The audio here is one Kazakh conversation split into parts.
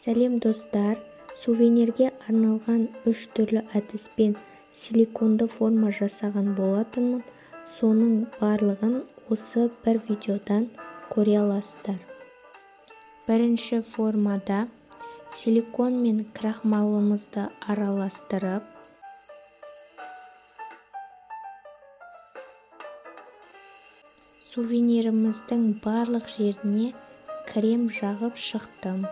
сәлем достар, сувенирге арналған 3 түрлі әдіспен силиконды форма жасаған болатынмын. Соның барлығын осы бір видеодан көре аласыздар. Бірінші формада силикон мен крахмалымызды араластырып, сувениріміздің барлық жеріне крем жағып шықтым.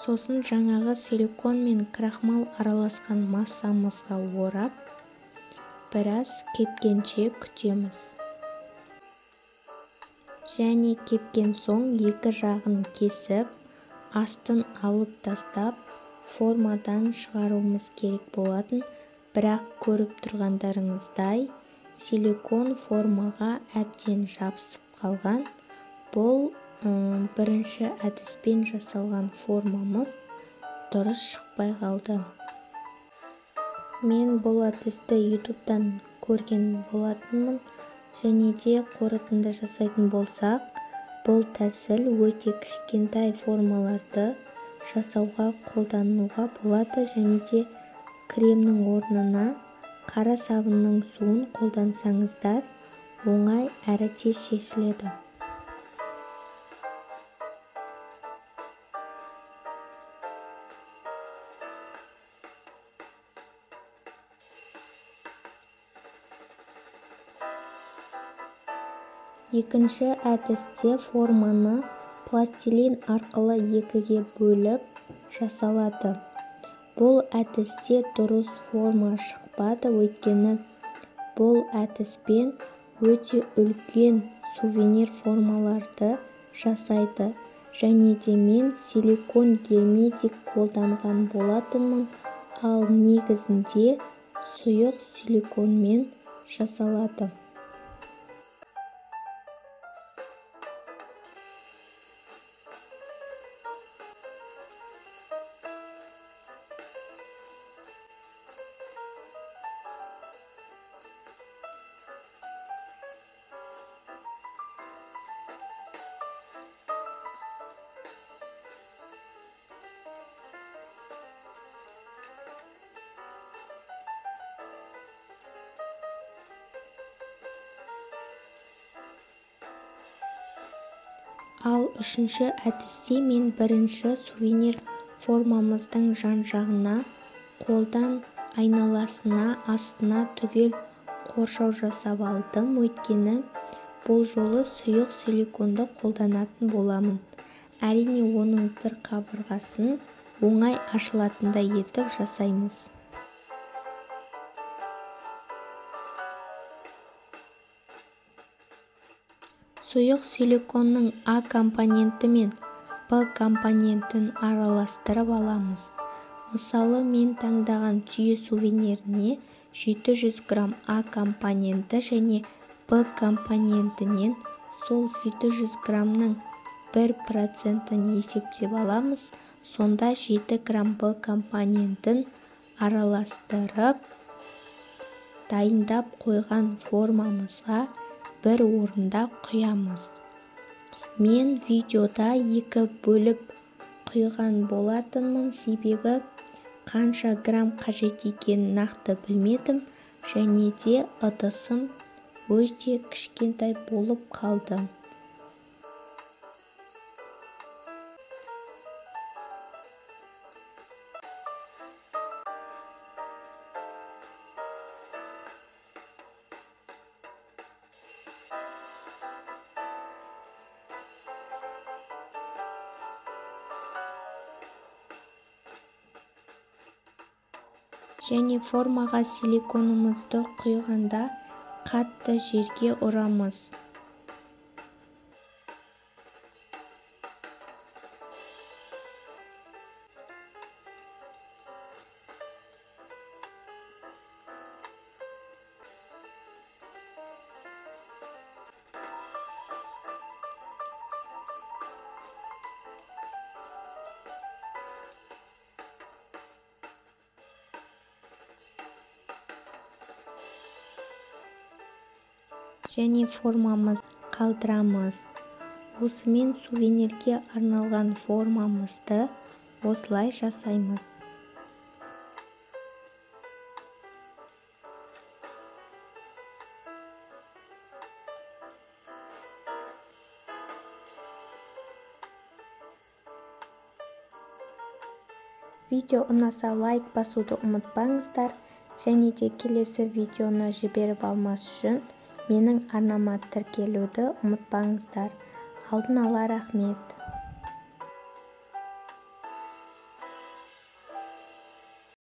Сосын жаңағы силикон мен крахмал араласқан массамызға орап, біраз кепкенше күтеміз. Және кепкен соң екі жағын кесіп, астын алып тастап, формадан шығаруымыз керек болатын. Бірақ көріп тұрғандарыңыздай, силикон формаға әбден жабысып қалған. Бұл бірінші әдіспен жасалған формамыз дұрыс шықпай қалды. Мен бұл әдісті ютубтан көрген болатынмын. Және де қорытынды жасайтын болсақ, бұл тәсіл өте кішкентай формаларды жасауға қолдануға болады. Және де кремнің орнына қара сабынның суын қолдансаңыздар, оңай әрі тез шешіледі. Екінші әдісте форманы пластилин арқылы екіге бөліп жасалады. Бұл әдісте дұрыс форма шықпады, өйткені бұл әдіспен өте үлкен сувенир формаларды жасайды. Және де мен силикон герметик қолданған болатынмын, ал негізінде сұйық силиконмен жасалады. Ал үшінші әдісте мен бірінші сувенир формамыздың жан-жағына қолдан айналасына, астына түгел қоршау жасап алдым. Өйткені бұл жолы сұйық силиконды қолданатын боламын. Әрине оның бір қабырғасын оңай ашылатындай етіп жасаймыз. Сұйық силиконның А компоненті мен Б компонентін араластырып аламыз. Мысалы, мен таңдаған түйе сувениріне 700 грамм А компоненті және Б компонентінен сол 700 граммның 1%-ін есептеп аламыз. Сонда 7 грамм Б компонентін араластырып, дайындап қойған формамызға бір орында құямыз. Мен видеода екі бөліп құйған болатынмын, себебі қанша грамм қажет екенін нақты білмедім. Және де ыдысым өте кішкентай болып қалды. Және формаға силиконымызды құйғанда қатты жерге ұрамыз. және формамыз қалдырамыз. Осымен сувенирге арналған формамызды осылай жасаймыз. Видео ұнаса лайк басуды ұмытпаңыздар, және де келесі видеоны жіберіп алмас үшін менің арнама тіркелуді ұмытпаңыздар. Алдын ала рахмет.